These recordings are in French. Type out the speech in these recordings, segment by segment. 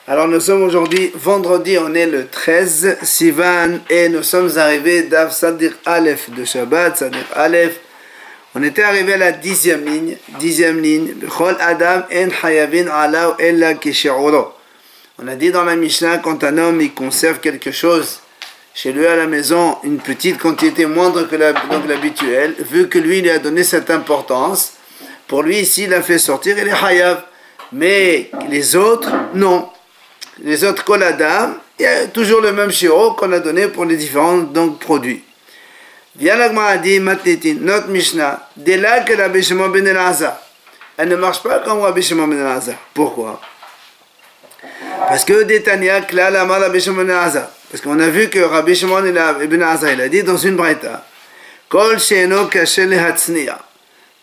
Alors nous sommes aujourd'hui, vendredi, on est le 13 Sivan et nous sommes arrivés d'Av Sadir Aleph de Shabbat, Sadir Aleph. On était arrivé à la 10e ligne. Bechol Adam en hayavin alav ella kishe'uro. On a dit dans la Mishnah, quand un homme il conserve quelque chose chez lui à la maison, une petite quantité moindre que l'habituel, vu que lui il a donné cette importance, pour lui ici il a fait sortir, il est hayav. Mais les autres, non. Les autres koladam, il y a toujours le même shiro qu'on a donné pour les différents produits. Vient la Gemara dit, Matnitin, notre Mishnah, dès là que Rabbi Shimon ben Elazar, elle ne marche pas comme Rabbi Shimon ben Elazar. Pourquoi? Parce que Détania, Klal Amar Rabbi Shimon ben Elazar. Parce qu'on a vu que Rabbi Shimon ben Elazar, il a dit dans une braïta, Kol she'eno kasher lehatzniya.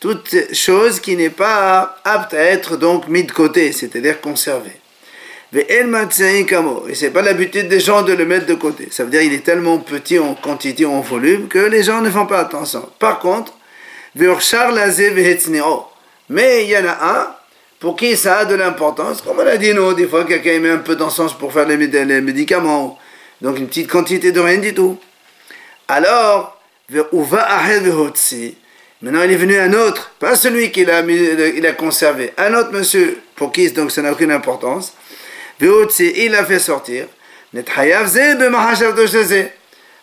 Toute chose qui n'est pas apte à être donc mis de côté, c'est-à-dire conservée. Et c'est pas l'habitude des gens de le mettre de côté. Ça veut dire qu'il est tellement petit en quantité, en volume, que les gens ne font pas attention. Par contre, mais il y en a un pour qui ça a de l'importance. Comme on a dit, nous, des fois, quelqu'un met un peu d'encens pour faire les médicaments. Donc une petite quantité de rien du tout. Alors, maintenant il est venu un autre, pas celui qu'il a conservé, un autre monsieur pour qui donc ça n'a aucune importance. Il a fait sortir.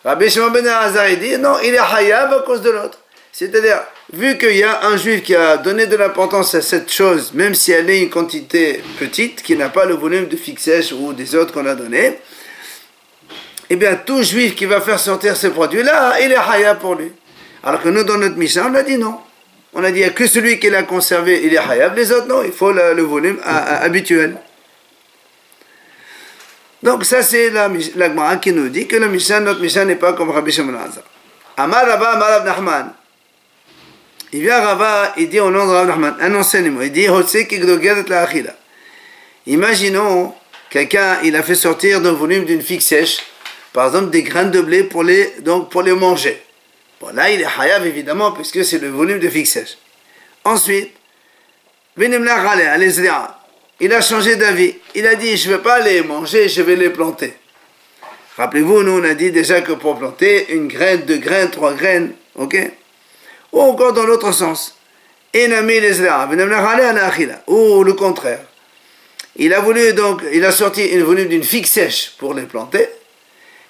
Rabbi Shimon ben Elazar dit non, il est hayav à cause de l'autre. C'est-à-dire, vu qu'il y a un juif qui a donné de l'importance à cette chose, même si elle est une quantité petite, qui n'a pas le volume de fixèche ou des autres qu'on a donné, eh bien tout juif qui va faire sortir ces produits-là, il est hayav pour lui. Alors que nous, dans notre Mishnah, on a dit non. On a dit que celui qui l'a conservé, il est hayav, les autres non, il faut le volume habituel. Donc ça c'est la Gemara qui nous dit que notre Mishnah n'est pas comme Rabbi Shimon ben Elazar. Amar Rava, Amar Rav Nachman. Il vient Rava, il dit au nom de Rav Nachman, un enseignement, il dit imaginons, quelqu'un, il a fait sortir d'un volume d'une figue sèche, par exemple des graines de blé pour les manger. Bon là il est hayav évidemment, puisque c'est le volume de figue sèche. Ensuite, il a changé d'avis. Il a dit, je ne vais pas les manger, je vais les planter. Rappelez-vous, nous on a dit déjà que pour planter, une graine, 2 graines, 3 graines, ok? Ou encore dans l'autre sens. Ou le contraire. Il a sorti une volume d'une figue sèche pour les planter,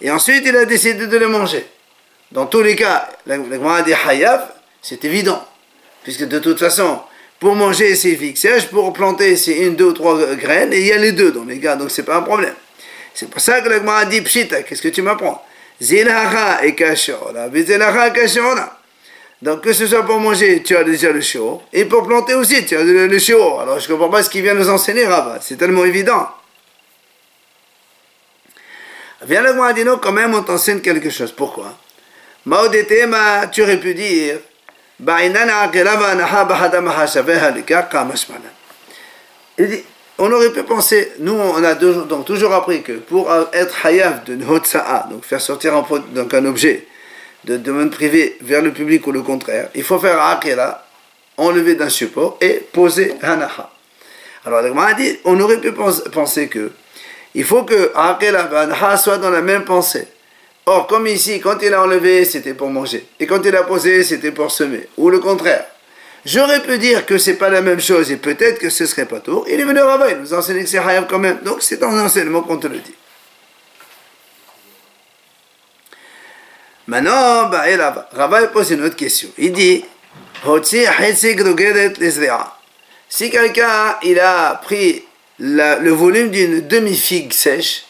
et ensuite il a décidé de les manger. Dans tous les cas, la Gemara dit hayav, c'est évident, puisque de toute façon, pour manger, c'est figue sèche, pour planter, c'est 1, 2 ou 3 graines, et il y a les deux dans les cas, donc c'est pas un problème. C'est pour ça que la Gemara dit pshita, qu'est-ce que tu m'apprends? Zilhacha et kashora, vizilhacha kashora. Donc que ce soit pour manger, tu as déjà le shiur, et pour planter aussi, tu as le shiur. Alors je ne comprends pas ce qu'il vient nous enseigner, Rava, c'est tellement évident. Viens la Gemara dit non, quand même on t'enseigne quelque chose. Pourquoi? Maodetema, tu aurais pu dire, on aurait pu penser, nous on a donc toujours appris que pour être hayav de hotsa'a, donc faire sortir un objet de domaine privé vers le public ou le contraire, il faut faire akela, enlever d'un support et poser hanaha. Alors le Gemara dit, on aurait pu penser que il faut que akela et hanaha soient dans la même pensée. Or, comme ici, quand il a enlevé, c'était pour manger. Et quand il a posé, c'était pour semer. Ou le contraire. J'aurais pu dire que c'est pas la même chose et peut-être que ce serait pas tout. Il est venu Rava, il nous enseigne que c'est hayav quand même. Donc, c'est un enseignement qu'on te le dit. Maintenant, Rava pose une autre question. Il dit, si quelqu'un, il a pris le volume d'une demi-figue sèche,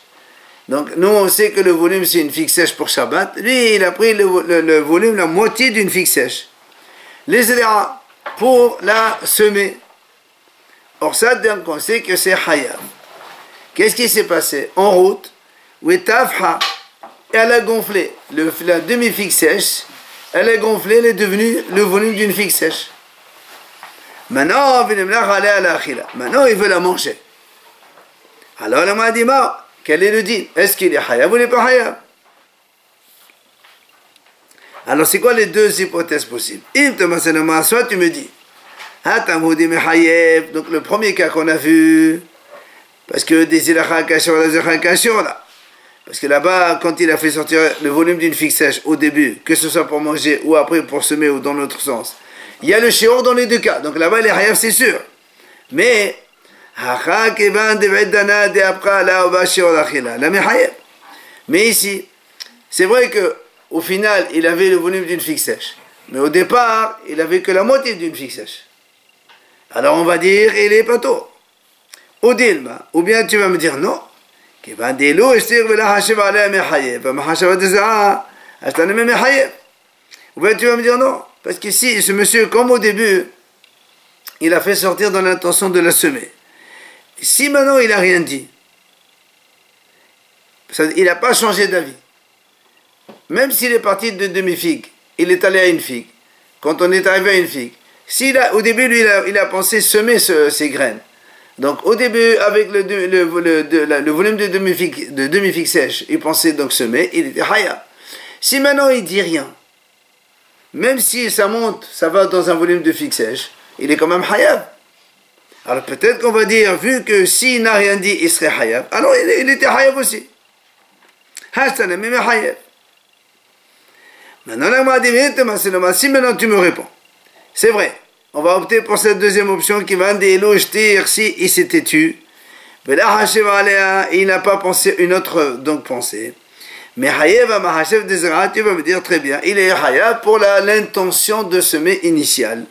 donc, nous, on sait que le volume, c'est une figue sèche pour Shabbat. Lui, il a pris le volume, la moitié d'une figue sèche. Les zéra, pour la semer. Or, ça, donc, on sait que c'est hayav. Qu'est-ce qui s'est passé? En route, elle a gonflé. La demi-figue sèche, elle a gonflé, elle est devenue le volume d'une figue sèche. Maintenant, il veut la manger. Alors, on m'a dit, quel est le din? Est-ce qu'il est hayav ou il n'est pas hayav? Alors, c'est quoi les deux hypothèses possibles? Soit tu me dis, donc le premier cas qu'on a vu, Parce que des là. Parce que là-bas, quand il a fait sortir le volume d'une figue sèche au début, que ce soit pour manger ou après pour semer ou dans l'autre sens, il y a le shiur dans les deux cas. Donc là-bas, les hayav, c'est sûr. Mais, mais ici, c'est vrai que au final, il avait le volume d'une figue sèche. Mais au départ, il avait que la moitié d'une figue sèche. Alors on va dire, il est pas tôt. Ou bien tu vas me dire non. Ou bien tu vas me dire non. Parce qu'ici, ce monsieur, comme au début, il a fait sortir dans l'intention de la semer. Si maintenant il n'a rien dit, il n'a pas changé d'avis. Même s'il est parti de demi-figue, il est allé à une figue. Quand on est arrivé à une figue, au début, lui, il a pensé semer ses graines. Donc, au début, avec le volume de demi-figue sèche, il pensait donc semer, il était haya. Si maintenant il dit rien, même si ça monte, ça va dans un volume de figue sèche, il est quand même hayab. Alors peut-être qu'on va dire, vu que s'il n'a rien dit, il serait hayab, alors il était hayab aussi. Maintenant, si maintenant tu me réponds, c'est vrai, on va opter pour cette deuxième option qui va dire, si il s'est têtu, il n'a pas pensé une autre donc pensée. Mais Hayab Mahashev Dezrat, tu vas me dire très bien, il est Hayab pour l'intention de semer initiale.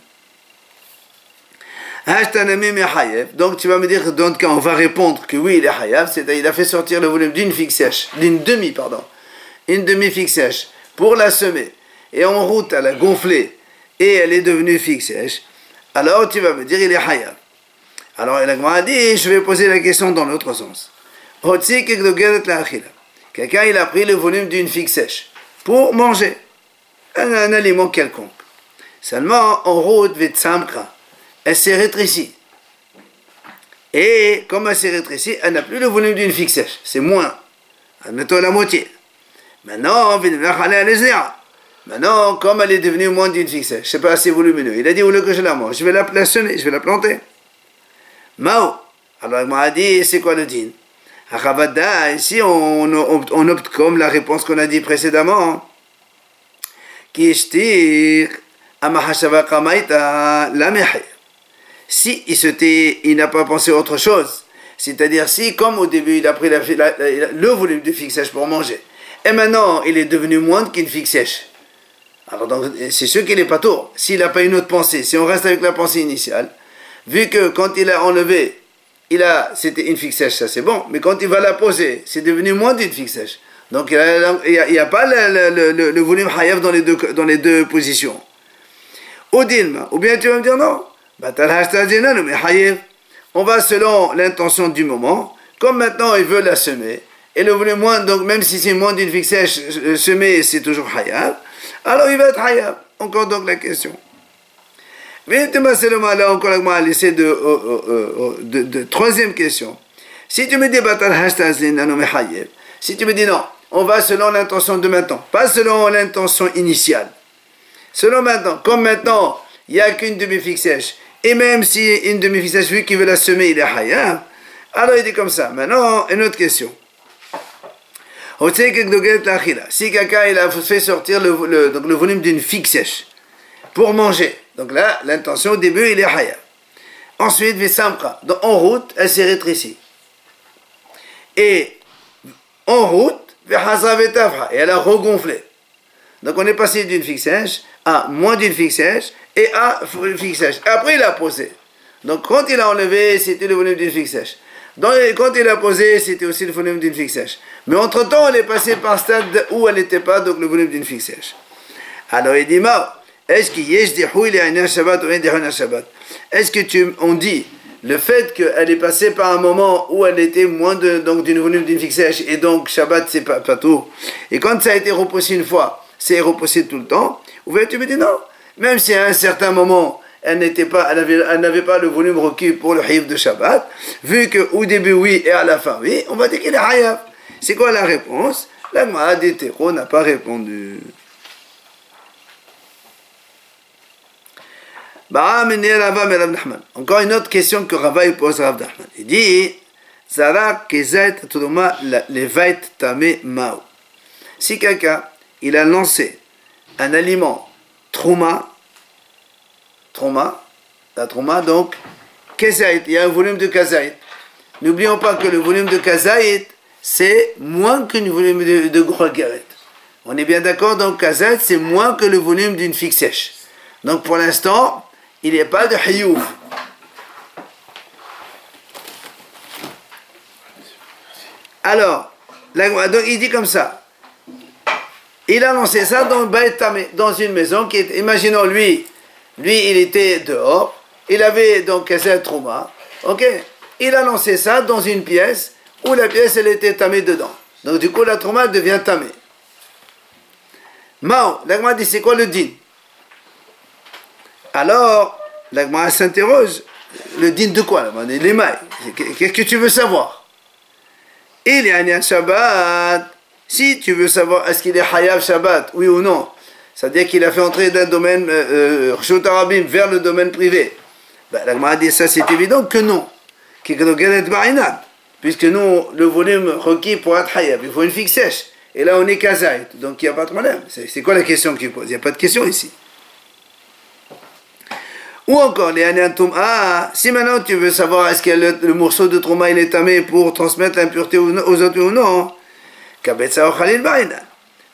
Donc tu vas me dire, donc quand on va répondre que oui, il est Hayab, c'est-à-dire il a fait sortir le volume d'une figue sèche, une demi-figue sèche, pour la semer, et en route elle a gonflé, et elle est devenue figue sèche, alors tu vas me dire, il est Hayab. Alors il a dit, je vais poser la question dans l'autre sens. Quelqu'un, il a pris le volume d'une figue sèche pour manger un aliment quelconque. Seulement, en route, elle s'est rétrécie. Et comme elle s'est rétrécie, elle n'a plus le volume d'une figue sèche. C'est moins. Admettons la moitié. Maintenant, comme elle est devenue moins d'une figue sèche, c'est pas assez volumineux. Il a dit, où que je la mange, je vais la semer, je vais la planter. Mao. Alors il m'a dit, c'est quoi le din? Ici, on opte comme la réponse qu'on a dit précédemment. Si il n'a pas pensé à autre chose, c'est-à-dire si, comme au début, il a pris le volume de figue sèche pour manger, et maintenant, il est devenu moindre qu'une figue sèche. Alors, donc, c'est sûr qu'il n'est pas tôt. S'il n'a pas une autre pensée, si on reste avec la pensée initiale, vu que quand il a enlevé, c'était une figue sèche, ça c'est bon, mais quand il va la poser, c'est devenu moins d'une figue sèche. Donc il n'y a pas le volume hayab dans les deux positions. Ou bien tu vas me dire non, on va selon l'intention du moment, comme maintenant il veut la semer, et le volume moins, donc même si c'est moins d'une figue sèche, semer c'est toujours hayab, alors il va être hayab. Encore donc la question. Mais là encore l'essai de troisième question. Si tu me dis si tu me dis non, on va selon l'intention de maintenant, pas selon l'intention initiale. Selon maintenant, comme maintenant, il n'y a qu'une demi-figue sèche, et même si une demi-figue sèche, vu qu'il veut la semer, il est hayab, alors il dit comme ça. Maintenant, une autre question. Si quelqu'un il a fait sortir le volume d'une figue sèche pour manger, donc là, l'intention au début, il est hayab. Ensuite, donc en route, elle s'est rétrécie. Et en route, et elle a regonflé. Donc on est passé d'une figue sèche à moins d'une figue sèche et à une figue sèche. Après, il a posé. Donc quand il a enlevé, c'était le volume d'une figue sèche. Donc quand il a posé, c'était aussi le volume d'une figue sèche. Mais entre-temps, elle est passée par un stade où elle n'était pas, donc le volume d'une figue sèche. Alors il dit, est-ce qu'il y a des Shabbat ou des Shabbat? Est-ce que on dit le fait qu'elle est passée par un moment où elle était moins d'une volume d'une figue sèche et donc Shabbat c'est pas tout. Et quand ça a été repoussé une fois, c'est repoussé tout le temps. Ou bien tu me dis non. Même si à un certain moment elle n'avait pas le volume requis pour le hayab de Shabbat, vu qu'au début oui et à la fin oui, on va dire qu'il est hayab. C'est quoi la réponse? La Gemara d'Hétéro n'a pas répondu. Encore une autre question que Rava pose à Rav Nachman. Il dit, Zara kezait Truma levait Tame Mao. Si quelqu'un, il a lancé un aliment Truma, la Truma, donc, Kezait, il y a un volume de Kazait. N'oublions pas que le volume de Kazait, c'est moins qu'un volume de Grogaret. On est bien d'accord, donc Kazait, c'est moins que le volume d'une figue sèche. Donc pour l'instant, il n'y a pas de Hayouf. Alors, donc il dit comme ça. Il a lancé ça dans le Beit Tamé, dans une maison qui est, imaginons lui, il était dehors, il avait donc Kazait Trouma, ok? Il a lancé ça dans une pièce où la pièce elle était tamée dedans. Donc du coup la Trouma devient tamée. Mao, l'Agma dit c'est quoi le din? Alors, l'Agma s'interroge, le din de quoi? Les mailles. Qu'est-ce que tu veux savoir? Il y a un Shabbat. Si tu veux savoir est-ce qu'il est Hayav Shabbat, oui ou non, c'est-à-dire qu'il a fait entrer d'un domaine Rshut Arabim vers le domaine privé. Ben, l'Agma dit ça c'est évident que non. Puisque nous, le volume requis pour être Hayav, il faut une figue sèche. Et là, on est Kazait, donc il n'y a pas de problème. C'est quoi la question qu'il pose? Il n'y a pas de question ici. Ou encore, les Aniantouma, si maintenant tu veux savoir est-ce que le morceau de Trouma il est tamé pour transmettre l'impureté aux autres ou non, Kabetsa ou Khalil Baïdan.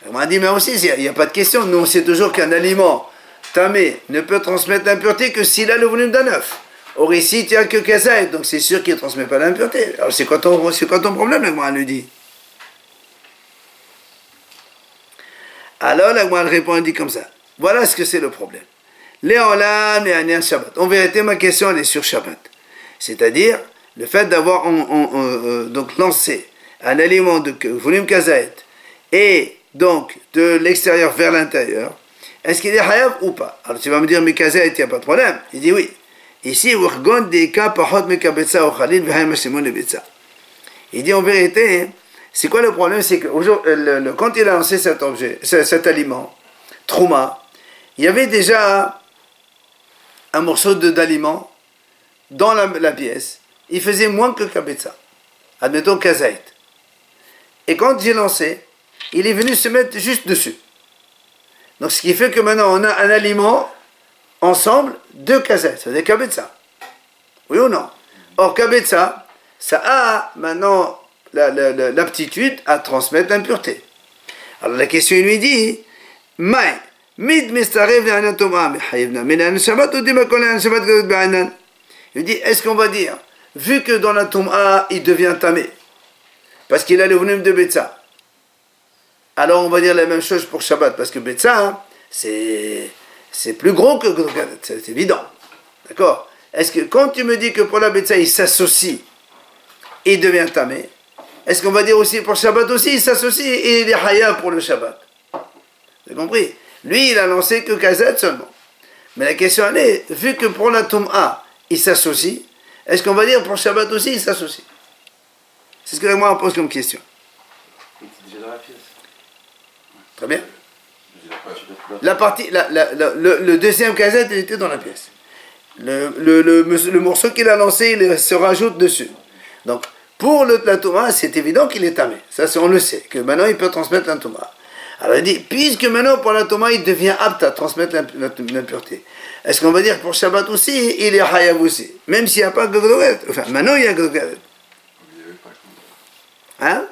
On m'a dit, mais aussi, il n'y a pas de question. Nous, on sait toujours qu'un aliment tamé ne peut transmettre l'impureté que s'il a le volume d'un œuf. Or ici, tu n'as que Kazait, donc c'est sûr qu'il ne transmet pas l'impureté. Alors c'est quoi ton problème, l'Agma lui dit? Alors l'Agma répond et dit comme ça. Voilà ce que c'est le problème. Léolam et Anian Shabbat. En vérité, ma question elle est sur Shabbat. C'est-à-dire le fait d'avoir donc lancé un aliment de volume Kazait et donc de l'extérieur vers l'intérieur, est-ce qu'il est Hayav ou pas? Alors tu vas me dire, mais Kazait, il n'y a pas de problème. Il dit oui. Ici, il dit en vérité, c'est quoi le problème? C'est que quand il a lancé cet aliment, Trouma, il y avait déjà un morceau d'aliment dans la pièce. Il faisait moins que Kabetza. Admettons Kazait. Et quand j'ai lancé, il est venu se mettre juste dessus. Donc ce qui fait que maintenant on a un aliment ensemble de Kazait, c'est-à-dire Kabetza. Oui ou non? Or Kabetza, ça a maintenant l'aptitude à transmettre l'impureté. Alors la question lui dit, Maï, il dit, est-ce qu'on va dire, vu que dans la Touma, il devient tamé, parce qu'il a le volume de Betza, alors on va dire la même chose pour Shabbat, parce que Betza, c'est plus gros que Grogadet, c'est évident. D'accord? Est-ce que quand tu me dis que pour la Betza, il s'associe, il devient tamé, est-ce qu'on va dire aussi pour Shabbat aussi, il s'associe et il est Haya pour le Shabbat? Vous avez compris? Lui, il a lancé que Kazait seulement. Mais la question elle est, vu que pour la Touma, il s'associe, est-ce qu'on va dire pour Shabbat aussi, il s'associe? C'est ce que moi on pose comme question. Il était déjà dans la pièce. Très bien. La partie, le deuxième Kazait, il était dans la pièce. Le morceau qu'il a lancé, il se rajoute dessus. Donc, pour la Touma, c'est évident qu'il est tamé. Ça, on le sait, que maintenant il peut transmettre la Touma. Alors il dit, puisque maintenant pour la Touma, il devient apte à transmettre l'impureté, est-ce qu'on va dire que pour Shabbat aussi, il est Hayav aussi? Même s'il n'y a pas de Grogadet. Enfin, maintenant il y a Grogadet. Hein?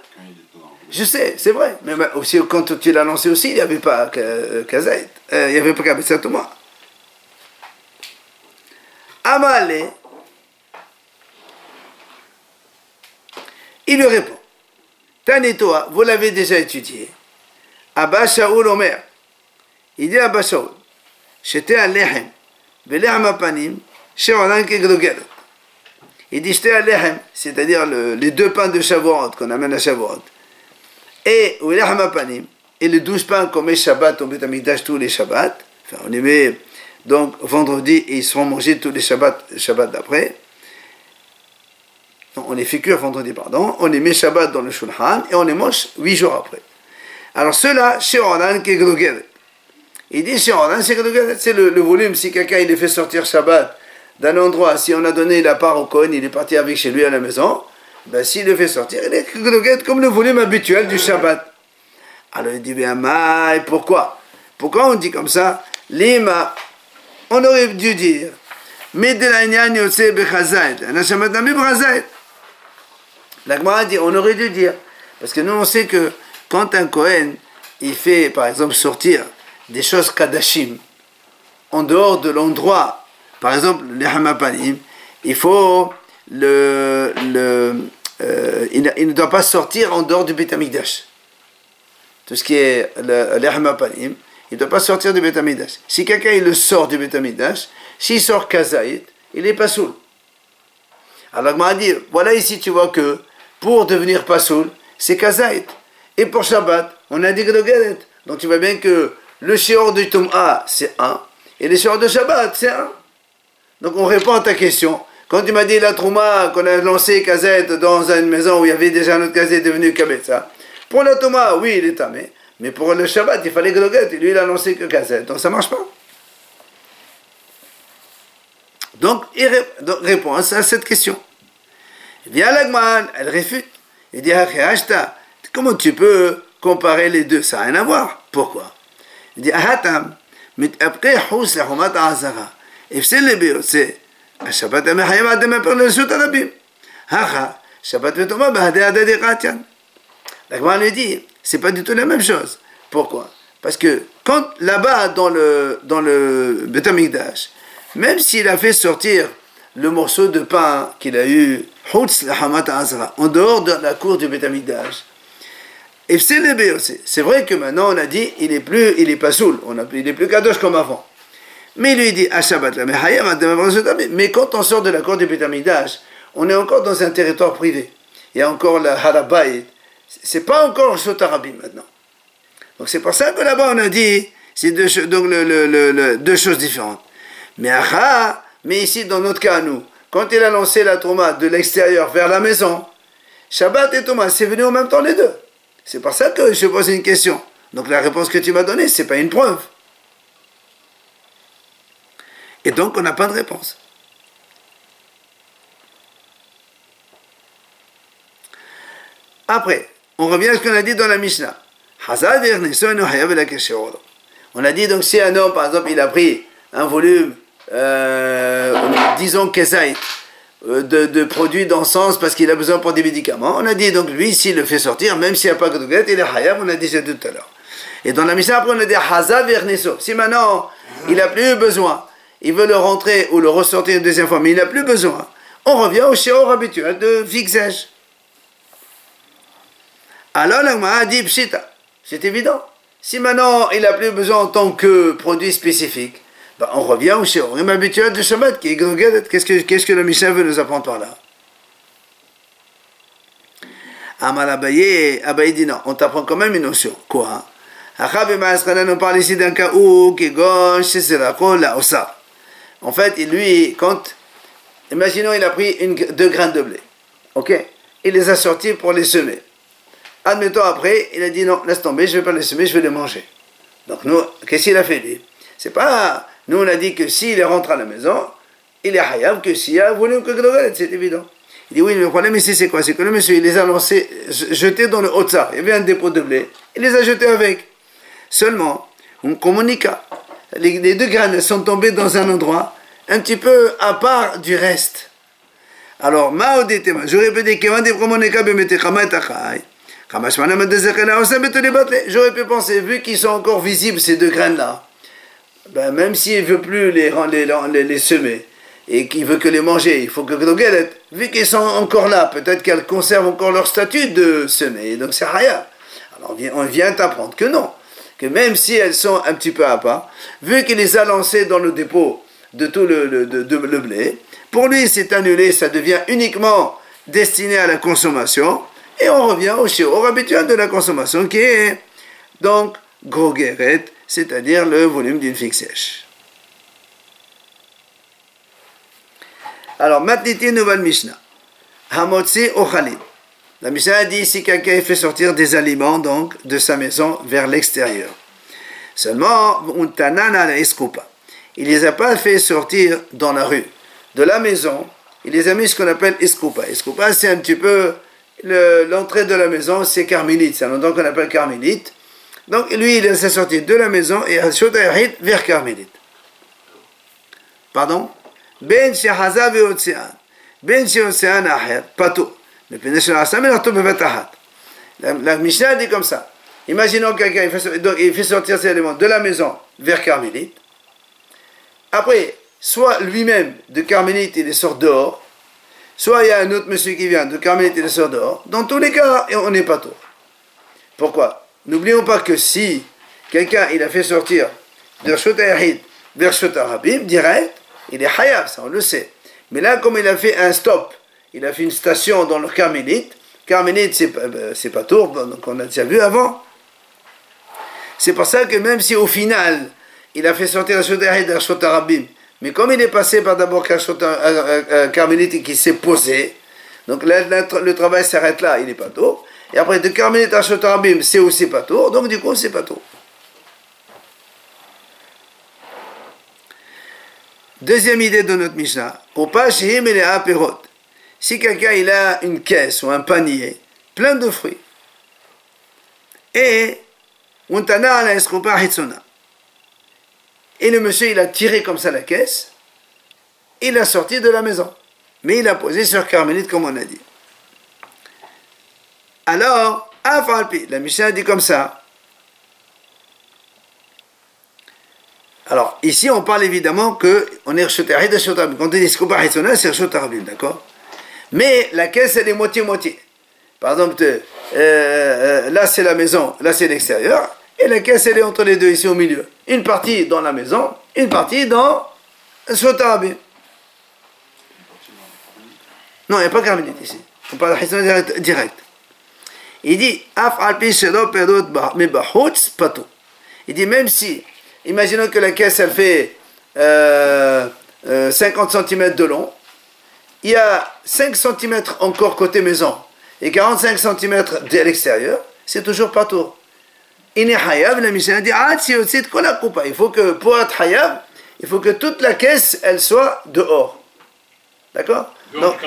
Je sais, c'est vrai. Mais aussi, quand tu l'as lancé aussi, il n'y avait pas Kazait. Il n'y avait pas Kabetza Touma. Amalé, il lui répond, Tanitoa, vous l'avez déjà étudié. Abba Shaoul Omer, il dit à Abba Shaoul, j'étais à Lehem, Belehem Apanim, Sheonan Keglogelet. Il dit j'étais à Lehem, c'est-à-dire les 2 pains de Shavuot qu'on amène à Shavuot, et Lehem Apanim, et les 12 pains qu'on met Shabbat, on met à Mikdash tous les Shabbats, enfin on les met donc vendredi et ils seront mangés tous les Shabbats d'après. On les fait cuire vendredi, pardon, on les met Shabbat dans le Shulchan et on les mange 8 jours après. Alors ceux-là, Sheonan Keglogelet. Il dit Sheonan Keglogelet, c'est le volume, si quelqu'un il les fait sortir Shabbat d'un endroit, si on a donné la part au Kohen, il est parti avec chez lui à la maison, ben, s'il le fait sortir, il est groguette comme le volume habituel du Shabbat. Alors il dit, bien, mais pourquoi? Pourquoi on dit comme ça? Lima, on aurait dû dire, mais de la Inyan Yotse Bechazait, un Shabbat Nami Bechazait. La Gemara dit, on aurait dû dire, parce que nous on sait que quand un Kohen, il fait par exemple sortir des choses Kadashim, en dehors de l'endroit, par exemple les Hamapanim, il faut il ne doit pas sortir en dehors du Beit HaMikdash. Tout ce qui est les Hamapanim, il ne doit pas sortir du Beit HaMikdash. Si quelqu'un il le sort du Beit HaMikdash, s'il sort Kazaït, il est pas soul. Alors on m'a dit, voilà ici tu vois que pour devenir pas soul, c'est Kazaït. Et pour Shabbat, on a dit Grogueret. Donc tu vois bien que le shiur du Tum'a c'est 1, et le shiur de Shabbat c'est 1. Donc on répond à ta question. Quand tu m'as dit la Trouma, qu'on a lancé Kazet dans une maison où il y avait déjà un autre Kazet devenu Kabetza, pour la Trouma, oui, il est tamé. Mais pour le Shabbat, il fallait Groguet, et lui, il a lancé que Kazet. Donc ça ne marche pas. Donc, réponse à cette question. Il dit, Alagman, elle réfute. Il dit, Achta, comment tu peux comparer les deux? Ça n'a rien à voir. Pourquoi? Il dit, Ahatam, mit après Hous la Humat Azara, Efsel le Béotse, השבת המחייב עד מפר לרשות הרבים. הכה, שבת ותומה בהדי הדדי קטן. La Gemara lui dit, c'est pas du tout la même chose. Pourquoi? Parce que quand là-bas dans le Beit HaMikdash, même s'il a fait sortir le morceau de pain qu'il a eu, Hutz la Hamat Azra, en dehors de la cour du Beit HaMikdash, et c'est vrai que maintenant on a dit, il est pas soul, il est plus kadosh comme avant. Mais il lui dit, mais quand on sort de la cour du Beit HaMikdash, on est encore dans un territoire privé. Il y a encore la Harabayit. C'est pas encore Shot Arabim maintenant. Donc c'est pour ça que là-bas on a dit, c'est deux choses différentes. Mais ici dans notre cas, nous, quand il a lancé la Trouma de l'extérieur vers la maison, Shabbat et Trouma, c'est venu en même temps les deux. C'est pour ça que je pose une question. Donc la réponse que tu m'as donnée, c'est pas une preuve. Et donc, on n'a pas de réponse. Après, on revient à ce qu'on a dit dans la Mishnah. On a dit, donc, si un homme, par exemple, il a pris un volume, disons, Kezaït, de produits d'encens parce qu'il a besoin pour des médicaments, on a dit, donc, lui, s'il le fait sortir, même s'il n'y a pas de Groguet, il est Hayab, on a dit ça tout à l'heure. Et dans la Mishnah, après, on a dit, Haza Verneso. Si maintenant, il n'a plus besoin, il veut le rentrer ou le ressortir une deuxième fois, mais il n'a plus besoin. On revient au shiur habituel de fixage. Alors la Gemara dit pshita, c'est évident. Si maintenant il n'a plus besoin en tant que produit spécifique, ben on revient au shiur habituel de Shabbat qui est Groguet. Qu'est-ce que le Mishnah veut nous apprendre par là? Amal Abaye dit non, on t'apprend quand même une notion. Quoi? On parle ici d'un cas où qui gauche, c'est la osa. En fait, lui, imaginons, il a pris 2 graines de blé, ok? Il les a sortis pour les semer. Admettons après, il a dit non, laisse tomber, je ne vais pas les semer, je vais les manger. Donc nous, qu'est-ce qu'il a fait lui? C'est pas, nous on a dit que s'il rentre à la maison, il est hayab que s'il a voulu que Groguet, c'est évident. Il dit oui, le problème ici c'est quoi? C'est que le monsieur, il les a lancés, jetés dans le Otsa, il y avait un dépôt de blé, il les a jetés avec. Seulement, on communique. Les 2 graines sont tombées dans un endroit un petit peu à part du reste. Alors, j'aurais pu dire j'aurais pu penser, vu qu'ils sont encore visibles ces 2 graines-là, ben, même s'il ne veut plus les semer et qu'il veut que les manger, il faut que Groguet, vu qu'ils sont encore là, peut-être qu'elles conservent encore leur statut de semer, donc c'est rien. Alors on vient t'apprendre que non. Que même si elles sont un petit peu à part, vu qu'il les a lancées dans le dépôt de tout le blé, pour lui c'est annulé, ça devient uniquement destiné à la consommation, et on revient au shiur habituel de la consommation qui est donc Groguet, c'est-à-dire le volume d'une figue sèche. Alors, Matniti nouvelle Mishnah. Hamotzi Ochalid. La Mishnah dit si quelqu'un fait sortir des aliments donc de sa maison vers l'extérieur. Seulement, il ne les a pas fait sortir dans la rue. De la maison il les a mis ce qu'on appelle Iskoupa. Iskoupa, c'est un petit peu l'entrée de la maison, c'est carmélite, c'est un endroit qu'on appelle carmélite. Donc lui, il s'est sorti de la maison et à Shotahid vers carmélite. Pardon? Ben Shehaza ve'otsean. Ben Sheotsean aher, pato. Mais la Mishnah dit comme ça. Imaginons quelqu'un, il fait sortir ses éléments de la maison vers carmélite. Après, soit lui-même de carmélite, il les sort dehors, soit il y a un autre monsieur qui vient de carmélite, il les sort dehors. Dans tous les cas, on n'est pas tôt. Pourquoi? N'oublions pas que si quelqu'un il a fait sortir de Shotahid vers Shotarabim, direct, il est hayab, ça on le sait. Mais là, comme il a fait un stop, il a fait une station dans le carmélite, carmélite c'est pas tour, donc on a déjà vu avant. C'est pour ça que même si au final, il a fait sortir le Shotahid vers Shotarabim, mais comme il est passé par d'abord carmélite et qu'il s'est posé, donc là, le travail s'arrête là, il n'est pas tour. Et après, de carmélite à Shotarabim, c'est aussi pas tour, donc du coup, c'est pas tour. Deuxième idée de notre Mishnah. Si quelqu'un il a une caisse ou un panier plein de fruits, et le monsieur il a tiré comme ça la caisse, il l'a sorti de la maison, mais il l'a posé sur carmélite comme on a dit. Alors, la Mishnah dit comme ça. Alors, ici, on parle évidemment qu'on est Shotarabim de Shotarabim. Quand on dit Skouba Hitsona, c'est Shotarabim, d'accord? Mais la caisse, elle est moitié-moitié. Par exemple, là, c'est la maison, là, c'est l'extérieur. Et la caisse, elle est entre les deux, ici au milieu. Une partie dans la maison, une partie dans Shotarabim. Non, il n'y a pas carmélite ici. On parle de Hitsona direct. Il dit, il dit, même si, imaginons que la caisse, elle fait 50 cm de long, il y a 5 cm encore côté maison, et 45 cm de l'extérieur, c'est toujours pas tour. Il est hayab, la Mishnah dit, il faut que, pour être hayab, il faut que toute la caisse, elle soit dehors. D'accord? Donc,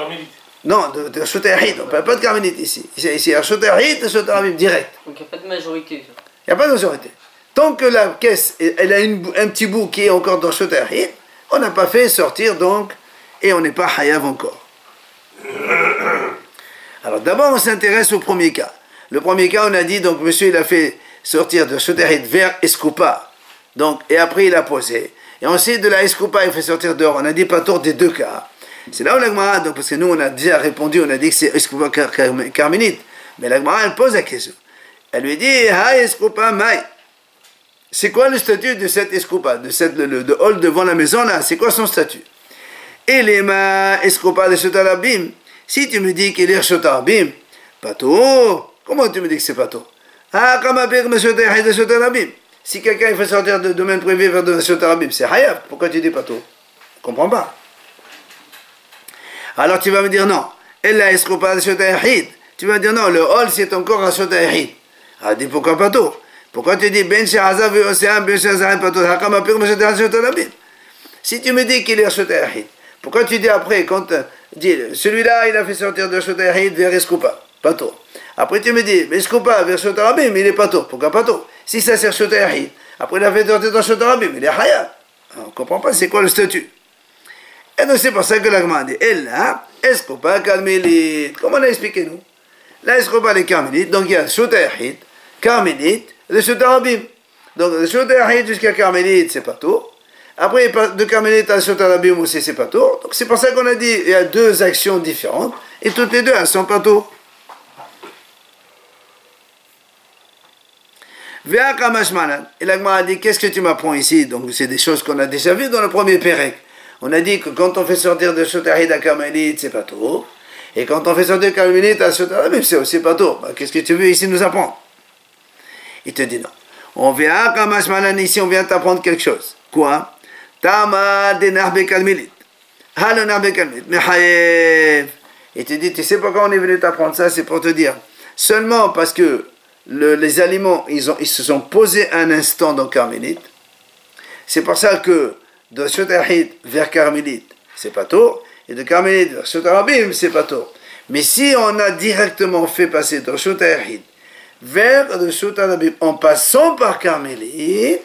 non, de Shotahid, on ne parle pas de carmélite ici. Ici, il y a Shotahid et Shotarabim direct. Donc il n'y a pas de majorité. Il n'y a pas de majorité. Tant que la caisse, elle a un petit bout qui est encore dans Shotahid, on n'a pas fait sortir donc, et on n'est pas hayav encore. Alors d'abord, on s'intéresse au premier cas. Le premier cas, on a dit, donc monsieur, il a fait sortir de Shotahid vers Iskoupa. Donc, et après, il a posé. Et ensuite, de la Iskoupa, il fait sortir dehors. On a dit pas tort des deux cas. C'est là où l'Agmara, donc parce que nous on a déjà répondu, on a dit que c'est Iskoupa carmélite, mais l'Agmara elle pose la question. Elle lui dit, ha Iskoupa mai. C'est quoi le statut de cette Iskoupa, de hall devant la maison là, c'est quoi son statut? Et les ma Iskoupa de Shotarabim, si tu me dis qu'il est Shotarabim, pas tout, comment tu me dis que c'est pas tout? Ah, comme un pire de Shotarabim. Si quelqu'un il fait sortir de domaine privé vers de Shotarabim, c'est hayab, pourquoi tu dis pas tout? Je comprends pas. Alors tu vas me dire non, elle est Iskoupa de Shotahid. Tu vas me dire non, le hall c'est encore un Shotahid. Alors dis pourquoi pas tout? Pourquoi tu dis Ben Shehaza ve'Océan, Ben Shehaza pas tout? Hakam apir me Shotarabim. Si tu me dis qu'il est Shotahid, pourquoi tu dis après, quand dis celui-là il a fait sortir de Shotahid vers Iskoupa? Pas tout. Après tu me dis, Iskoupa vers Shotarabim, il est pas tout. Pourquoi pas tout? Si ça sert Shotahid, après il a fait sortir de Shotarabim, il est Hayat. On ne comprend pas c'est quoi le statut. Et donc c'est pour ça que l'Agma dit, elle là, Iskoupa carmélite. Comment on a expliqué nous? Là, Iskoupa les carmélites, donc il y a Shotahid, carmélite, le Shotarabim. Donc le Shotahid jusqu'à carmélite, c'est pas tout. Après, de carmélite à Shotarabim aussi, c'est pas tout. Donc c'est pour ça qu'on a dit, il y a deux actions différentes, et toutes les deux, elles sont pas tout. Et l'Agma a dit, qu'est-ce que tu m'apprends ici? Donc c'est des choses qu'on a déjà vues dans le premier Pérec. On a dit que quand on fait sortir de Shotahid à carmélite, c'est pas tout. Et quand on fait sortir de carmélite à Shotarabim, c'est aussi pas tout. Bah, qu'est-ce que tu veux ici nous apprendre? Il te dit non. On vient ici, on vient t'apprendre quelque chose. Quoi? Tama de narbe carmélite. Halo narbe carmélite. Mais il te dit, tu sais pourquoi on est venu t'apprendre ça? C'est pour te dire. Seulement parce que les aliments, ils se sont posés un instant dans carmélite. C'est pour ça que de Shotahid vers carmélite, c'est pas tout. et de carmélite vers Reshut Arabim, c'est pas tôt. Mais si on a directement fait passer de Reshut Yahid vers Reshut Arabim en passant par carmélite,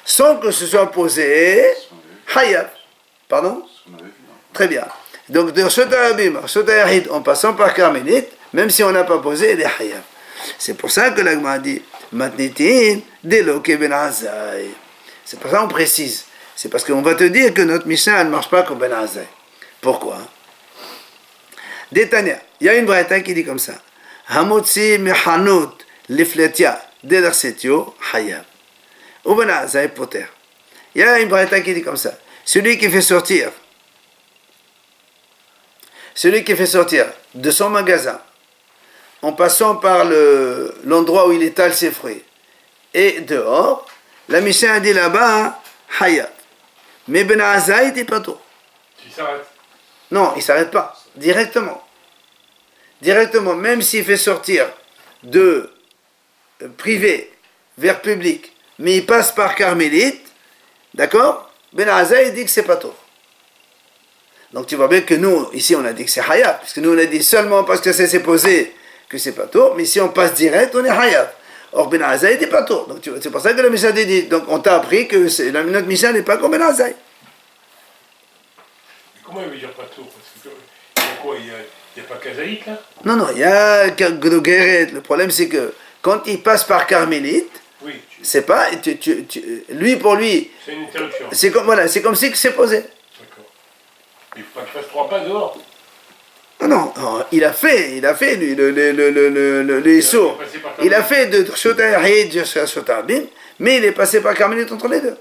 sans que ce soit posé, Hayab. Pardon? Très bien. Donc de Reshut Arabim à Reshut Yahid en passant par carmélite, même si on n'a pas posé, il est Hayab. C'est pour ça que l'Agma dit Matnitin Deloke Ben Azai. C'est pour ça qu'on précise. C'est parce qu'on va te dire que notre Mishnah ne marche pas comme Ben Azai. Pourquoi? Détania, il y a une braïta qui dit comme ça Hamotzi Mechanut Lifletia Dedarsetio Hayab. Ou Ben Azai Poter. Il y a une braïta qui dit comme ça celui qui fait sortir de son magasin en passant par l'endroit où il étale ses fruits et dehors, la Mishnah a dit là-bas Hayab. Mais Ben Azai n'était pas tôt. Il s'arrête. Non, il ne s'arrête pas. Directement, même s'il fait sortir de privé vers public, mais il passe par carmélite, d'accord? Ben Azai dit que c'est pas tôt. Donc tu vois bien que nous, ici on a dit que c'est Hayab, parce que nous on a dit seulement parce que ça s'est posé que c'est pas tôt, mais si on passe direct, on est Hayab. Or Ben Azai n'était pas tôt. Donc c'est pour ça que la Mishnah dit. Donc on t'a appris que notre Mishnah n'est pas comme Ben Azai. Comment il veut dire pas tôt? Parce que il y a quoi? Il n'y a pas Kazaït là? Non, il y a Guéret. Le problème c'est que quand il passe par carmélite, oui, c'est pas. Lui pour lui. C'est une interruption. C'est comme si c'est posé. D'accord. Il ne faut pas qu'il fasse 3 pas dehors. Non, il a fait lui, le Issour. Il a fait de Reshut Yahid jusqu'à Reshut Arabim, mais il est passé par carmélite entre les deux.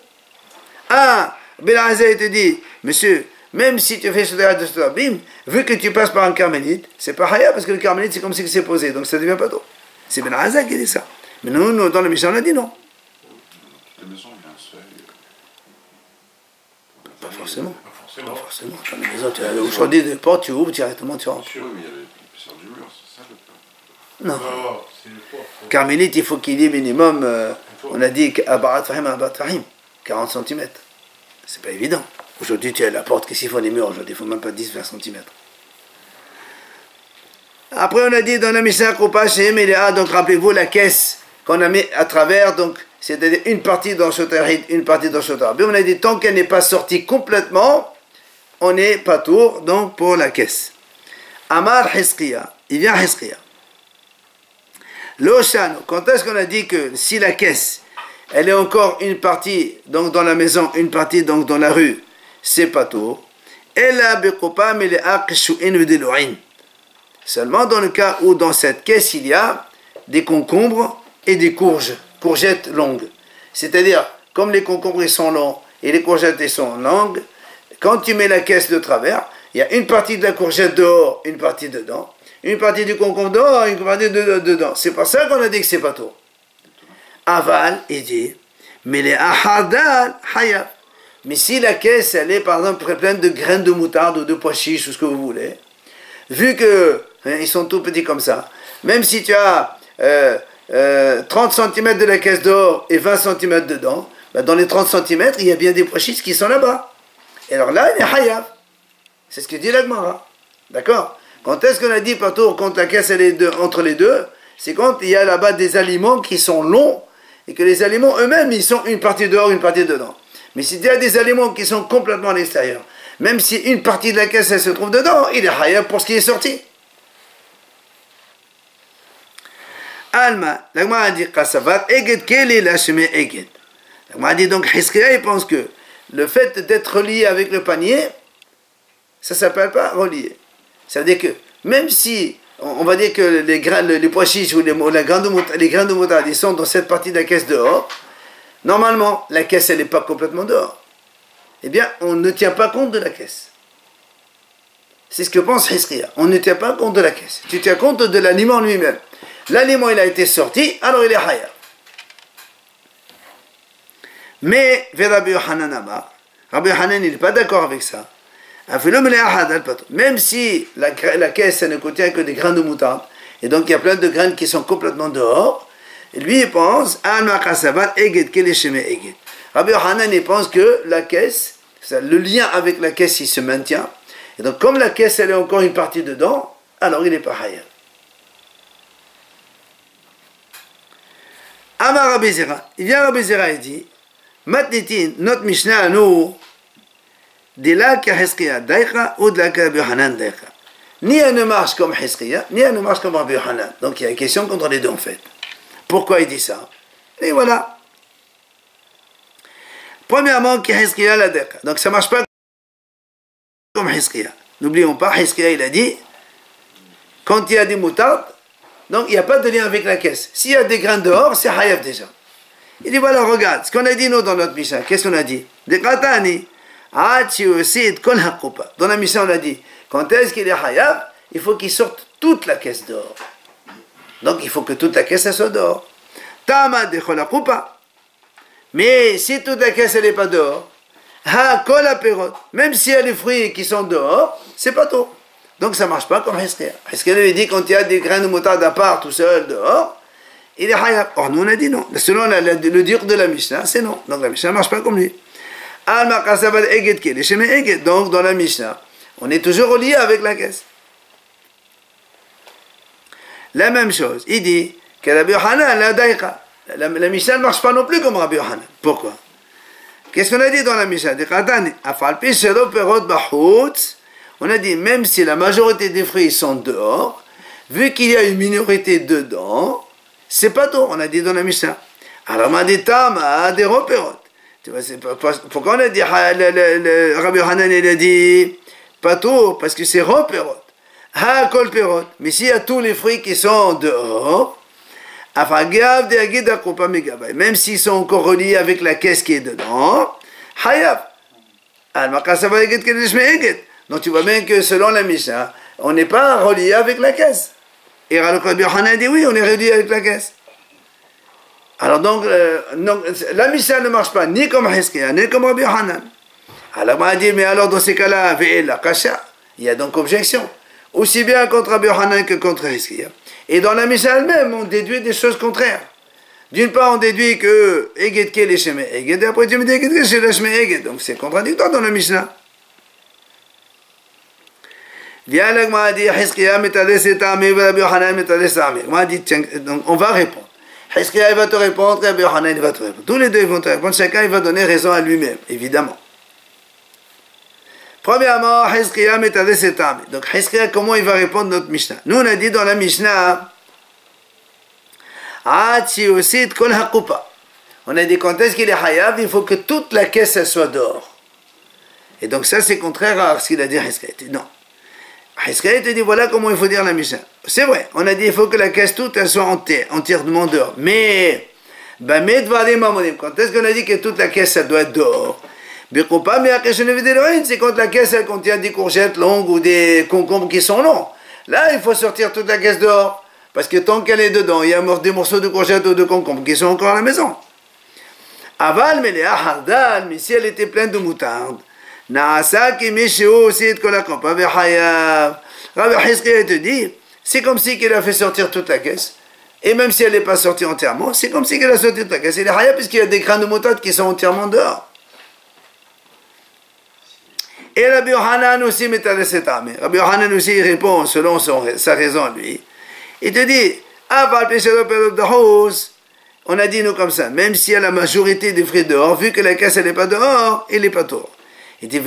Ah, Ben Azai te dit, monsieur, même si tu fais Reshut Yahid Reshut Arabim, vu que tu passes par un carmélite, c'est pas Hayab, parce que le carmélite c'est comme si c'est posé, donc ça ne devient pas tôt. C'est Ben Azai qui dit ça. Mais nous dans le Mishnah, on a dit non. Toutes les maisons, il y a un seuil. Pas forcément. Pas forcément. Dans les maisons, tu as le choisi de porte, tu ouvres directement, tu rentres. Oui, mais il y a l'épaisseur du mur, c'est ça le cas. Non. Non, c'est le poids. Carmélite, il faut qu'il y ait minimum, on a dit Abarat Fahim, 40 cm. C'est pas évident. Aujourd'hui, tu as la porte, qu'est-ce qu'il faut des murs aujourd'hui? Il faut même pas 10-20 cm. Après, on a dit dans la Mishnah Koupa chez Emeléa, donc rappelez-vous la caisse qu'on a mis à travers, donc c'est-à-dire une partie dans Reshut Yahid, une partie dans Reshut Arabim. On a dit tant qu'elle n'est pas sortie complètement, on n'est pas tour, donc pour la caisse. Amar Hizkiya, il vient Hizkiya. L'Oshano, quand est-ce qu'on a dit que si la caisse, elle est encore une partie donc dans la maison, une partie donc dans la rue, c'est pas tour. Seulement dans le cas où dans cette caisse il y a des concombres et des courgettes longues. C'est-à-dire, comme les concombres ils sont longs et les courgettes ils sont longues, quand tu mets la caisse de travers, il y a une partie de la courgette dehors, une partie dedans, une partie du concombre dehors, une partie dedans. C'est pour ça qu'on a dit que c'est pas tout. Aval, il dit, mais les ahadal, hayab. Mais si la caisse, elle est par exemple pleine de graines de moutarde ou de pois chiches ou ce que vous voulez, vu que ils sont tout petits comme ça, même si tu as 30 cm de la caisse dehors et 20 cm dedans, ben dans les 30 cm, il y a bien des pois chiches qui sont là-bas. Et alors là, il est hayab. C'est ce que dit l'Agmara. D'accord? Quand est-ce qu'on a dit partout, quand la caisse elle est entre les deux, c'est quand il y a là-bas des aliments qui sont longs et que les aliments eux-mêmes, ils sont une partie dehors, une partie dedans. Mais s'il y a des aliments qui sont complètement à l'extérieur, même si une partie de la caisse elle se trouve dedans, il est hayab pour ce qui est sorti. Alma, l'Agmara a dit Kasavat, Eged Keli Lashme Eged. L'Agmara a dit donc Hizkiya, il pense que le fait d'être relié avec le panier, ça ne s'appelle pas relié. Ça veut dire que même si on va dire que les pois chiches ou les grains de moutarde ils sont dans cette partie de la caisse dehors, normalement la caisse elle n'est pas complètement dehors. Eh bien on ne tient pas compte de la caisse. C'est ce que pense Hizkiya. On ne tient pas compte de la caisse. Tu tiens compte de l'aliment lui-même. L'aliment il a été sorti, alors il est hayab. Mais Rabbi Yochanan il n'est pas d'accord avec ça. Même si la caisse ne contient que des grains de moutarde, et donc il y a plein de graines qui sont complètement dehors, et lui il pense, Rabbi Yochanan il pense que la caisse, le lien avec la caisse il se maintient, Et donc, comme la caisse, elle est encore une partie dedans, alors il n'est pas Hayab. Amar Rabbi Zera. Il vient Rabbi Zera et dit, Matnitin, notre Mishnah à nous, de là qu'à Hizkiya Daïcha ou de là qu'à Rabbi Yohanan Daïcha. Ni elle ne marche comme Hizkiya, ni elle ne marche comme Rabbi Yohanan. Donc il y a une question contre les deux en fait. Pourquoi il dit ça? Et voilà. Premièrement, qui Hizkiya la Daïcha. Donc ça ne marche pas comme Hizkiya. N'oublions pas, Hizkiya il a dit, quand il y a des moutardes, donc il n'y a pas de lien avec la caisse. S'il y a des grains dehors, c'est Hayab déjà. Il dit voilà, regarde, ce qu'on a dit nous dans notre Mishnah, qu'est-ce qu'on a dit? Dans la Mishnah on a dit, quand est-ce qu'il est Hayab? Il faut qu'il sorte toute la caisse dehors. Donc il faut que toute la caisse soit dehors. Mais si toute la caisse elle n'est pas dehors, même s'il y a les fruits qui sont dehors, c'est pas tout. Donc ça ne marche pas comme Hizkiya. Hizkiya lui dit quand il y a des grains de moutarde à part tout seul dehors, il est Hayab. Or nous on a dit non. Selon le dur de la Mishnah, c'est non. Donc la Mishnah ne marche pas comme lui. Donc dans la Mishnah, on est toujours relié avec la caisse. La même chose, il dit que Rabbi Yohanan, la Daïcha, la Mishnah ne marche pas non plus comme Rabbi Yohanan. Pourquoi? Qu'est-ce qu'on a dit dans la Mishnah? On a dit même si la majorité des fruits sont dehors, vu qu'il y a une minorité dedans, c'est pas tout. On a dit dans la Mishnah. Alors on a dit Tama des repérotes. Tu vois, pourquoi on a dit Rabbi Yohanan il a dit pas tout, parce que c'est repérote. Ha kol perot. Mais s'il y a tous les fruits qui sont dehors, même s'ils sont encore reliés avec la caisse qui est dedans, Hayab. Donc tu vois bien que selon la Mishnah, on n'est pas relié avec la caisse. Et Rabbi Yohanan dit oui, on est relié avec la caisse. Alors donc, la Mishnah ne marche pas ni comme Hizkiya, ni comme Rabbi Yohanan. Alors on a dit, mais alors dans ces cas-là, il y a donc objection. Aussi bien contre Rabbi Yohanan que contre Hizkiya. Et dans la Mishnah elle-même, on déduit des choses contraires. D'une part, on déduit que Eged Ke Lesheme Eged, et après tu me dis Eged Ke Lesheme Eged. Donc c'est contradictoire dans la Mishnah. Viens là, on dit Hizkiya metales et Tami, Rabbi Yohanan metales Tami. On dit, donc on va répondre. Hizkiya va te répondre, Rabbi Yohanan va te répondre. Tous les deux ils vont te répondre, chacun il va donner raison à lui-même, évidemment. Premièrement, Hizkiya metales et Tami. Donc Hizkiya, comment il va répondre notre Mishnah? Nous on a dit dans la Mishnah, on a dit quand est-ce qu'il est Hayab, il faut que toute la caisse soit dehors. Et donc ça c'est contraire à ce qu'il a dit Hizkiya. Non. Hizkiya te dit voilà comment il faut dire la Mishnah. C'est vrai, on a dit il faut que la caisse toute elle soit entièrement dehors. Mais, quand est-ce qu'on a dit que toute la caisse ça doit être dehors? C'est quand la caisse elle contient des courgettes longues ou des concombres qui sont longs. Là il faut sortir toute la caisse dehors. Parce que tant qu'elle est dedans, il y a des morceaux de courgettes ou de concombres qui sont encore à la maison. Aval melea hardal, mais si elle était pleine de moutarde, naasa ki mishu aussi de kolakon, pas verhaya. Rabbi Hizkiya te dit, c'est comme si qu'il a fait sortir toute la caisse. Et même si elle n'est pas sortie entièrement, c'est comme si qu'elle a sorti toute la caisse. Il est haya puisqu'il y a des grains de moutarde qui sont entièrement dehors. Et Rabbi Yohanan aussi metale cette armée. Rabbi Yohanan aussi il répond selon sa raison lui. Il te dit, on a dit nous comme ça, même s'il y a la majorité des fruits dehors, vu que la caisse elle n'est pas dehors, il n'est pas dehors. Il dit,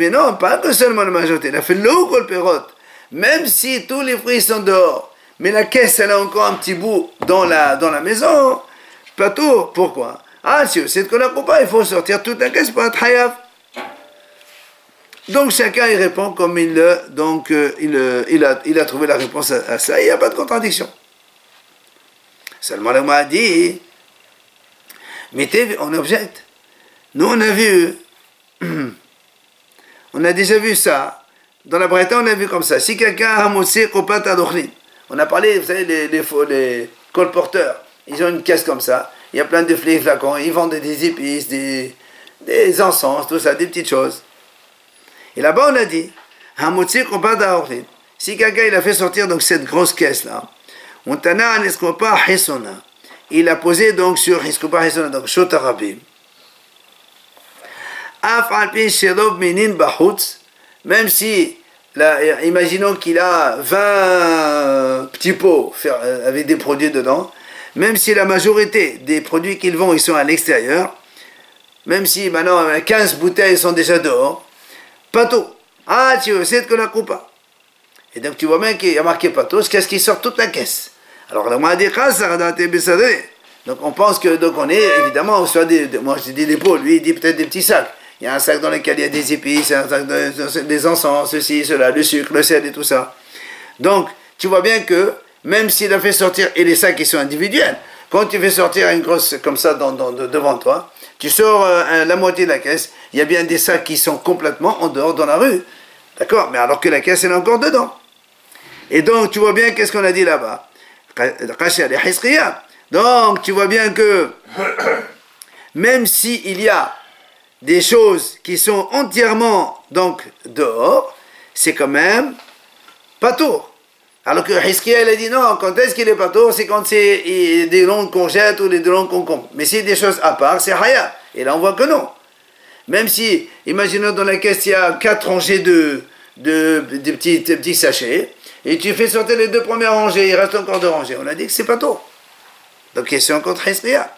non, pas que seulement la majorité, il a fait l'eau le perot. Même si tous les fruits sont dehors, mais la caisse elle a encore un petit bout dans la maison, pas tout. Pourquoi? Ah, si c'est qu'on n'a pas, il faut sortir toute la caisse pour être hayab. Donc chacun il répond comme il a trouvé la réponse à ça, il n'y a pas de contradiction. Seulement le m'a dit, mais on objecte. Nous on a vu, on a déjà vu ça. Dans la Bretagne on a vu comme ça. Si quelqu'un a moussé kopat adochlin, on a parlé, vous savez, les colporteurs, ils ont une caisse comme ça, il y a plein de flacons, ils vendent des épices, des encens, tout ça, des petites choses. Et là-bas, on a dit, si quelqu'un il a fait sortir donc cette grosse caisse-là, il a posé donc sur Hiskopa Hesona, donc Shotarabim. même si, là, imaginons qu'il a 20 petits pots avec des produits dedans, même si la majorité des produits qu'ils vendent, ils sont à l'extérieur, même si maintenant 15 bouteilles sont déjà dehors, pato, ah tu veux, c'est que la coupa. Et donc tu vois bien qu'il y a marqué pato, qu'est-ce qui sort toute la caisse. Alors la moitié donc on pense que, donc on est évidemment, soit moi je dis des pots, lui il dit peut-être des petits sacs. Il y a un sac dans lequel il y a des épices, un sac des encens, ceci, cela, le sucre, le sel et tout ça. Donc, tu vois bien que, même s'il a fait sortir, et les sacs ils sont individuels, quand tu fais sortir une grosse comme ça devant toi, tu sors la moitié de la caisse, il y a bien des sacs qui sont complètement en dehors dans la rue. D'accord? Mais alors que la caisse elle est encore dedans. Et donc, tu vois bien qu'est-ce qu'on a dit là-bas. Donc, tu vois bien que, même s'il y a des choses qui sont entièrement donc dehors, c'est quand même pas tour. Alors que Hizkiya il a dit non, quand est-ce qu'il est pas tour, c'est quand c'est des longues qu'on jette ou des longues qu'on compte. Mais c'est des choses à part, c'est Haya. Et là on voit que non. Même si, imaginons dans la caisse il y a 4 rangées de petits sachets, et tu fais sortir les 2 premières rangées, il reste encore 2 rangées. On a dit que c'est pas tour. Donc question contre Hizkiya.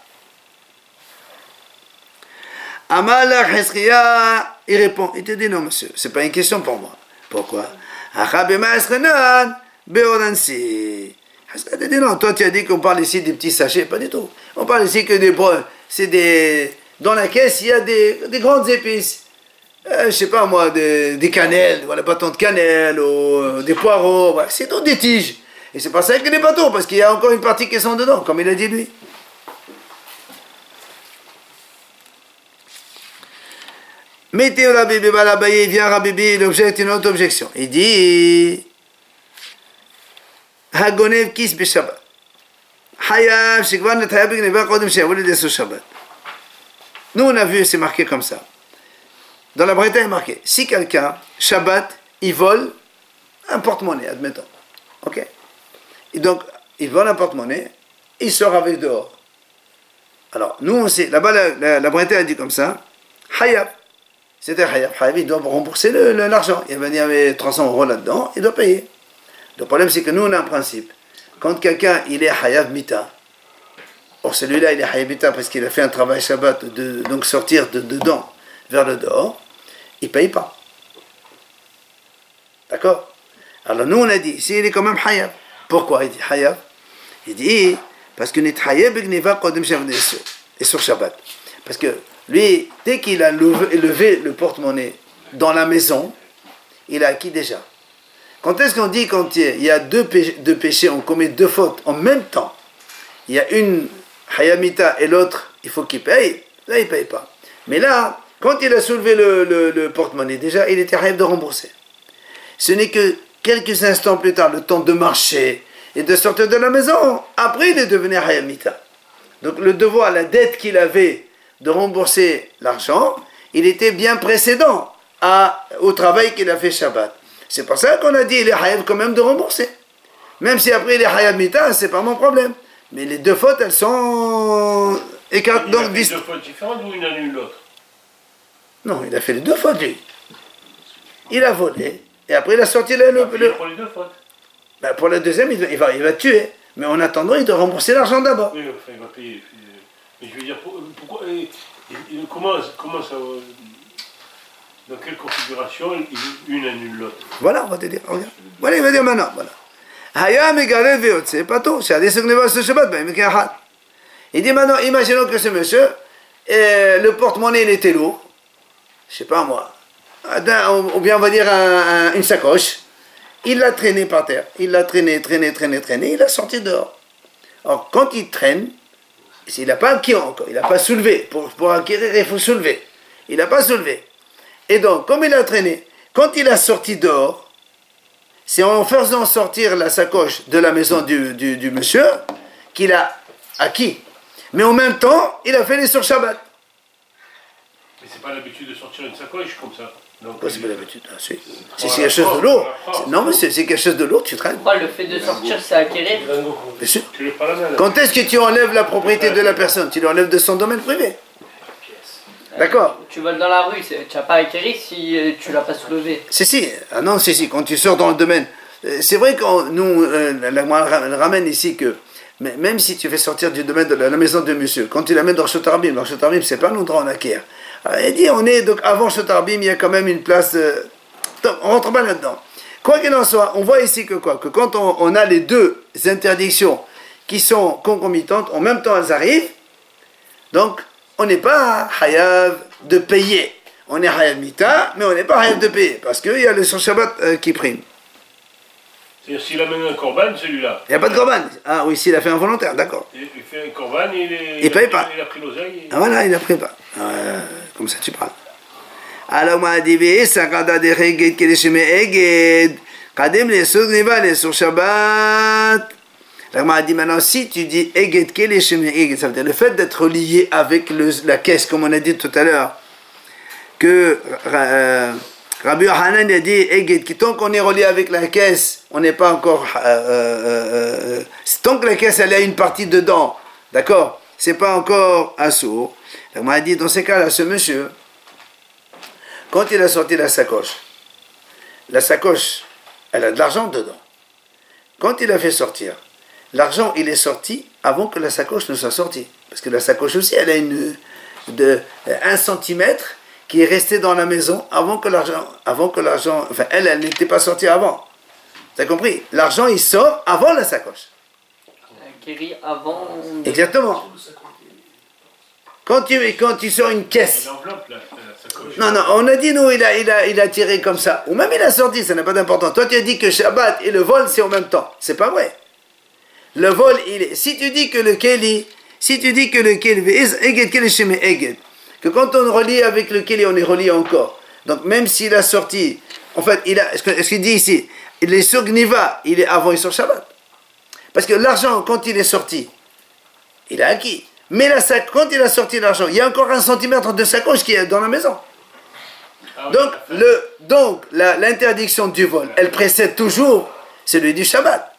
Amalach Hizkiya, il répond, il te dit non monsieur, c'est pas une question pour moi. Pourquoi? Hizkiya te dit non, toi tu as dit qu'on parle ici des petits sachets, pas du tout. On parle ici que dans la caisse il y a des grandes épices. Je sais pas moi, des cannelles, voilà, bâtons de cannelle, ou des poireaux, voilà, c'est tout des tiges. Et c'est pas ça qu'il n'est pas tout, parce qu'il y a encore une partie qui sont dedans, comme il a dit lui. Mettez Rabbi Balabaye, vient Rabbi, il objecte une autre objection. Il dit Hagonev kis b'Shabbat. Hayav, shekvar netayab b'gneva kodem she'avol de Shabbat. Nous on a vu, c'est marqué comme ça. Dans la Braïta, il est marqué si quelqu'un, Shabbat, il vole un porte-monnaie, admettons. Ok? Et donc, il vole un porte-monnaie, il sort avec dehors. Alors, nous on sait, là-bas la Braïta a dit comme ça Hayav. C'était Hayav. Hayav, il doit rembourser l'argent. Il y avait 300 € là-dedans, il doit payer. Le problème, c'est que nous, on a un principe. Quand quelqu'un, il est Hayav Mita, or celui-là, il est Hayav Mita parce qu'il a fait un travail Shabbat, donc sortir de dedans vers le dehors, il ne paye pas. D'accord? Alors nous, on a dit, ici, il est quand même Hayav. Pourquoi il dit Hayav? Il dit, parce que n'est Hayav Gneva Kodem Shabbat et sur Shabbat. Parce que lui, dès qu'il a levé le porte-monnaie dans la maison, il a acquis déjà. Quand est-ce qu'on dit quand il y a deux péchés, on commet 2 fautes en même temps, il y a une hayamita et l'autre, il faut qu'il paye, là il ne paye pas. Mais là, quand il a soulevé le porte-monnaie, déjà il était hayab de rembourser. Ce n'est que quelques instants plus tard, le temps de marcher et de sortir de la maison, après il est devenu hayamita. Donc le devoir, la dette qu'il avait de rembourser l'argent, il était bien précédent au travail qu'il a fait Shabbat. C'est pour ça qu'on a dit il est hayab quand même de rembourser. Même si après il est hayab mita, c'est pas mon problème. Mais les 2 fautes, elles sont écartées. Il a fait 2 fautes différentes ou une annule l'autre? Non, il a fait les 2 fautes, lui. Il a volé, et après il a sorti pour les 2 fautes. Ben, pour la deuxième, il va tuer. Mais en attendant, il doit rembourser l'argent d'abord. Oui, enfin, il va payer. Mais je veux dire, pourquoi, comment ça... Dans quelle configuration une annule l'autre? Voilà, on va te dire, regarde. Voilà, il va dire maintenant, voilà. C'est pas tout. Il dit maintenant, imaginons que ce monsieur, le porte-monnaie, il était lourd. Je sais pas moi. Ou bien on va dire une sacoche. Il l'a traîné par terre. Il l'a traîné. Il l'a sorti dehors. Alors, quand il traîne, il n'a pas acquis encore. Il n'a pas soulevé. Pour acquérir, il faut soulever. Il n'a pas soulevé. Et donc, comme il a traîné, quand il a sorti dehors, c'est en faisant sortir la sacoche de la maison du monsieur qu'il a acquis. Mais en même temps, il a fait les sur Shabbat. Mais c'est pas l'habitude de sortir une sacoche comme ça. Pourquoi c'est pas l'habitude? Ah, si c'est quelque chose de lourd. Non, mais c'est quelque chose de lourd, tu traînes. Pourquoi le fait de sortir, c'est acquérir? Bien sûr. Quand est-ce que tu enlèves la propriété de la personne? Tu l'enlèves de son domaine privé. D'accord? Tu voles dans la rue, tu n'as pas acquéri si tu l'as pas soulevé. Si. Ah non, si. Quand tu sors dans le domaine. C'est vrai qu'on nous ramène ici que même si tu fais sortir du domaine de la maison de monsieur, quand tu l'amènes dans Shotarbim, c'est pas l'endroit où on acquiert. Alors, il dit, on est donc avant Shotarbim, il y a quand même une place. Donc, on rentre pas là-dedans. Quoi qu'il en soit, on voit ici que quoi? Que quand on a les deux interdictions qui sont concomitantes, en même temps elles arrivent, donc on n'est pas hayav de payer. On est hayav mita, mais on n'est pas hayav de payer, parce qu'il y a le sur Shabbat qui prime. C'est-à-dire s'il amène un korban, celui-là. Il n'y a pas de korban. Ah oui, s'il a fait un volontaire, d'accord. Il fait un korban, il paye pas. Il a pris l'oseille. Ah voilà, il a pris pas. Comme ça tu parles. Alors, on m'a dit, ça quand a des règles qui les chemins eged, kadem les souvenirs les sur Shabbat. Alors, on m'a dit maintenant, si tu dis eged qui les chemins eged, ça veut dire le fait d'être lié avec la caisse, comme on a dit tout à l'heure, que Rabbi Yohanan a dit eged, qui tant qu'on est relié avec la caisse, on n'est pas encore. Tant que la caisse elle a une partie dedans, d'accord, c'est pas encore assourd. Alors, on m'a dit, dans ces cas-là, ce monsieur. Quand il a sorti la sacoche, elle a de l'argent dedans. Quand il a fait sortir, l'argent, il est sorti avant que la sacoche ne soit sortie. Parce que la sacoche aussi, elle a 1 centimètre qui est resté dans la maison avant que l'argent, enfin, elle n'était pas sortie avant. Tu as compris? L'argent, il sort avant la sacoche. Acquéri avant. Exactement. Quand tu sors une caisse. L'enveloppe, là, la sacoche. Non, on a dit, nous, il a tiré comme ça. Ou même il a sorti, ça n'a pas d'importance. Toi, tu as dit que Shabbat et le vol, c'est en même temps. C'est pas vrai. Le vol, si tu dis que le Keli, que quand on relie avec le Keli, on est relié encore. Donc, même s'il a sorti, en fait, ce qu'il dit ici, il est sur Gniva, il est avant et sur Shabbat. Parce que l'argent, quand il est sorti, il a acquis. Mais quand il a sorti l'argent, il y a encore 1 centimètre de sacoche qui est dans la maison. Donc, l'interdiction du vol, elle précède toujours celui du Shabbat.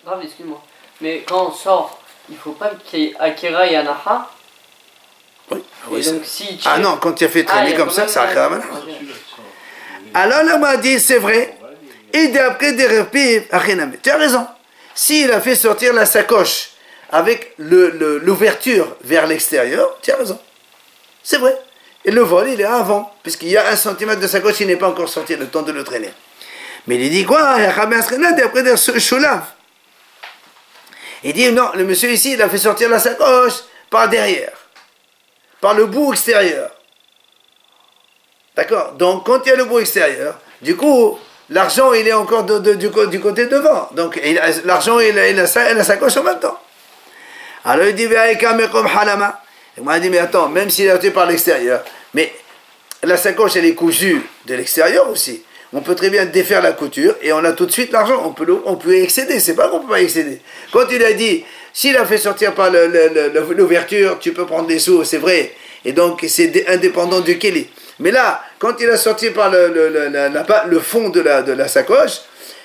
Grave, excuse-moi. Mais quand on sort, il ne faut pas qu'il y ait Akira et Anaha. Oui. Donc, si Ah non, quand tu as fait traîner comme ça, ça a Anaha. Alors là, on m'a dit, c'est vrai. Et d'après des repis, tu as raison. S'il a fait sortir la sacoche avec l'ouverture vers l'extérieur, tu as raison. C'est vrai. Et le vol, il est avant, puisqu'il y a 1 centimètre de sacoche qui n'est pas encore sorti, le temps de le traîner. Mais il dit quoi? Il dit non, le monsieur ici, il a fait sortir la sacoche par derrière, par le bout extérieur. D'accord? Donc, quand il y a le bout extérieur, du coup, l'argent, il est encore du côté devant. Donc, l'argent et la sacoche en même temps. Alors il dit, il m'a dit, mais attends, même s'il a été par l'extérieur, mais la sacoche, elle est cousue de l'extérieur aussi. On peut très bien défaire la couture et on a tout de suite l'argent. On peut excéder, c'est pas qu'on peut pas excéder. Quand il a dit, s'il a fait sortir par l'ouverture, tu peux prendre les sous, c'est vrai. Et donc, c'est indépendant du Keli. Mais là, quand il a sorti par le fond de la sacoche,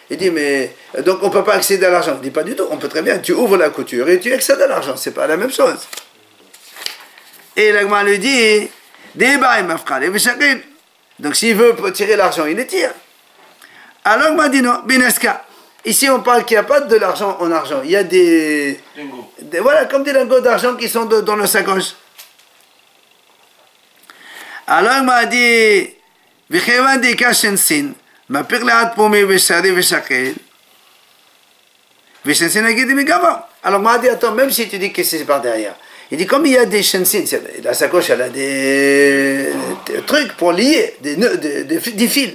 il dit, mais donc on ne peut pas accéder à l'argent. Il dit, pas du tout, on peut très bien, tu ouvres la couture et tu accèdes à l'argent, c'est pas la même chose. Et l'Agma lui dit, donc s'il veut tirer l'argent, il les tire. Alors l'Agma dit non, bineska. Ici on parle qu'il n'y a pas de l'argent en argent, il y a des voilà, comme des lingots d'argent qui sont dans le sacoche. Alors l'Agma dit, V'chevan di kashensin. Ma perlat pour mes véchari véchakel. Véchensin a guidé mes gavants. Alors, on m'a dit, attends, même si tu dis que c'est par derrière. Il dit, comme il y a des chensin, la sacoche, elle a des trucs pour lier, des fils.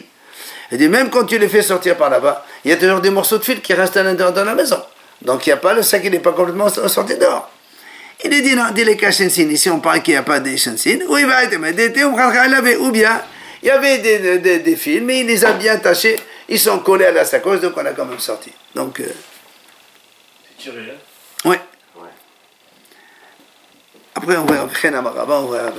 Il dit, même quand tu les fais sortir par là-bas, il y a toujours des morceaux de fil qui restent à l'intérieur de la maison. Donc, il n'y a pas le sac, il n'est pas complètement sorti dehors. Il dit, non, dis les chensin. Ici, on parle qu'il n'y a pas des chensin. Oui, va être, mais ou bien. Il y avait des fils, mais il les a bien tachés. Ils sont collés à la sacoche, donc on a quand même sorti. Donc. C'est tiré, hein? Oui. Ouais. Après, on verra. On verra.